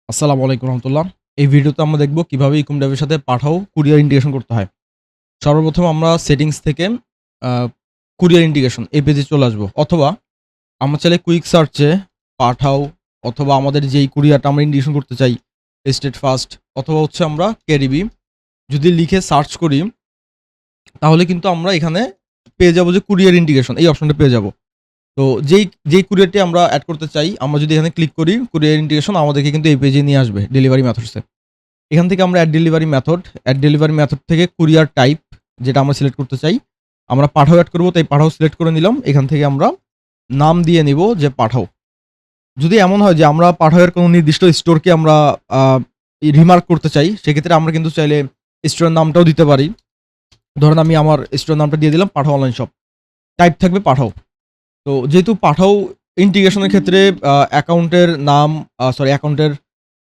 আসসালামু আলাইকুম রহমতুল্লাহ। এই ভিডিওতে আমরা দেখব কিভাবে ইকুমড্রাইভের সাথে পাঠাও কুরিয়ার ইন্টিগ্রেশন করতে হয়। সর্বপ্রথম আমরা সেটিংস থেকে আ কুরিয়ার ইন্টিগ্রেশন এই পেজে চলে আসবো। অথবা আমরা চাইলে কুইক সার্চে পাঠাও অথবা আমাদের যেই কুরিয়ারটা আমরা ইন্টিগ্রেশন করতে চাই স্টেট ফাস্ট অথবা হচ্ছে আমরা কেরিবি যদি লিখে সার্চ করি তাহলে কিন্তু আমরা এখানে পেয়ে যাবো যে কুরিয়ার ইন্টিগ্রেশন এই অপশনটা পেয়ে যাবো। তো যেই কুরিয়ারটি আমরা এড করতে চাই আমরা যদি এখানে ক্লিক করি কুরিয়ার ইন্টিগ্রেশন আমাদেরকে কিন্তু এই পেজে নিয়ে আসবে ডেলিভারি মেথডসে। এখান থেকে আমরা অ্যাড ডেলিভারি মেথড থেকে কুরিয়ার টাইপ যেটা আমরা সিলেক্ট করতে চাই, আমরা পাঠাও এড করব তাই পাঠাও সিলেক্ট করে নিলাম। এখান থেকে আমরা নাম দিয়ে নিব যে পাঠাও। যদি এমন হয় যে আমরা পাঠাওয়ের কোনো নির্দিষ্ট স্টোরকে আমরা আ রিমার্ক করতে চাই, সেক্ষেত্রে আমরা কিন্তু চাইলে স্টোরের নামটাও দিতে পারি। ধরেন আমি আমার স্টোরের নামটা দিয়ে দিলাম পাঠাও অনলাইন শপ। টাইপ থাকবে পাঠাও। তো যেহেতু পাঠাও ইন্টিগ্রেশনের ক্ষেত্রে অ্যাকাউন্টের নাম অ্যাকাউন্টের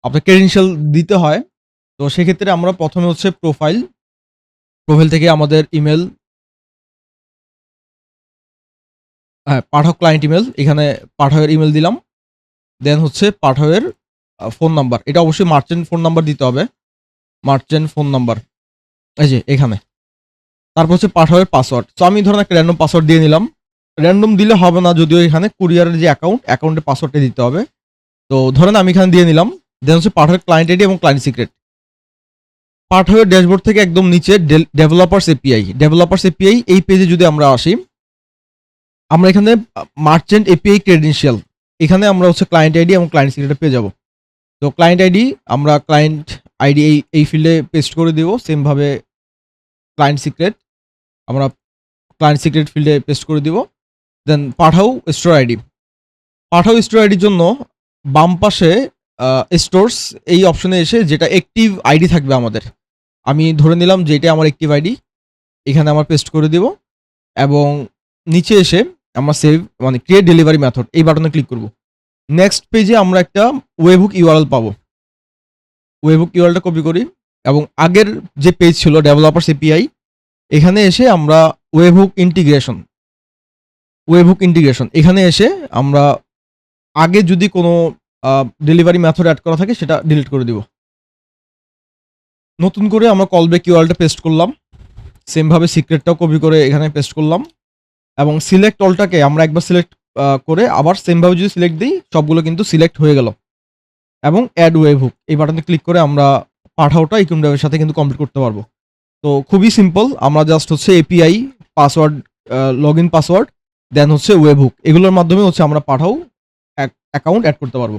আপনার ক্রেডেনশিয়াল দিতে হয়। তো সেক্ষেত্রে আমরা ১ম এ হচ্ছে প্রোফাইল থেকে আমাদের ইমেইল পাঠক ক্লায়েন্ট ইমেইল এখানে পাঠকের ইমেইল দিলাম। দেন হচ্ছে পাঠকের ফোন নাম্বার। এটা অবশ্যই মার্চেন্ট ফোন নাম্বার দিতে হবে। মার্চেন্ট ফোন নাম্বার এই যে এখানে। তারপর হচ্ছে পাঠকের পাসওয়ার্ড। সো আমি ধরেন একটা র‍্যান্ডম পাসওয়ার্ড দিয়ে নিলাম। র‍্যান্ডম দিলে হবে না যদিও এখানে কুরিয়ারের যে অ্যাকাউন্টের পাসওয়ার্ডটা দিতে হবে। তো ধরেন আমি এখানে দিয়ে নিলাম। দেন হচ্ছে পাঠকের ক্লায়েন্ট আইডি এবং ক্লায়েন্ট সিক্রেট। পাঠকের ড্যাশবোর্ড থেকে একদম নিচে ডেভেলপারস এপিআই এই পেজে যদি আমরা আসি, আমরা এখানে মার্চেন্ট এপিআই ক্রেডেনশিয়াল এখানে আমরা হচ্ছে ক্লায়েন্ট আইডি এবং ক্লায়েন্ট সিক্রেট পেয়ে যাব। তো ক্লায়েন্ট আইডি আমরা ক্লায়েন্ট আইডি এই ফিল্ডে পেস্ট করে দিব। সেম ভাবে ক্লায়েন্ট সিক্রেট আমরা ক্লায়েন্ট সিক্রেট ফিল্ডে পেস্ট করে দিব। দেন পাঠাও স্টোর আইডি। পাঠাও স্টোর আইডির জন্য বাম পাশে স্টোরস এই অপশনে এসে যেটা অ্যাক্টিভ আইডি থাকবে আমাদের। আমি ধরে নিলাম যে এটা আমার অ্যাক্টিভ আইডি। এখানে আমরা পেস্ট করে দিব এবং নিচে এসে আমরা ক্রিয়েট ডেলিভারি মেথড এই বাটনে ক্লিক করব। নেক্সট পেজে আমরা একটা ওয়েবহুক ইউআরএল পাবো। ওয়েবহুক ইউআরএলটা কপি করি এবং আগের যে পেজ ছিল ডেভেলপারস এপিআই এখানে এসে আমরা ওয়েবহুক ইন্টিগ্রেশন এখানে এসে আমরা আগে যদি কোনো ডেলিভারি মেথড এড করা থাকে সেটা ডিলিট করে দিব। নতুন করে আমরা কলব্যাক ইউআরএলটা পেস্ট করলাম। সেম ভাবে সিক্রেটটাও কপি করে এখানে পেস্ট করলাম এবং সিলেক্ট অলটাকে আমরা একবার সিলেক্ট করে আবার সেম ভাবে যদি সিলেক্ট দিই সবগুলো কিন্তু সিলেক্ট হয়ে গেল এবং অ্যাড ওয়েবহুক এই বাটনে ক্লিক করে আমরা পাঠাওটা ইকুমড্রাইভের সাথে কিন্তু কমপ্লিট করতে পারবো। তো খুবই সিম্পল, আমরা জাস্ট হচ্ছে এপিআই পাসওয়ার্ড লগইন পাসওয়ার্ড দেন হচ্ছে ওয়েবহুক এগুলোর মাধ্যমে হচ্ছে আমরা পাঠাও অ্যাকাউন্ট অ্যাড করতে পারবো।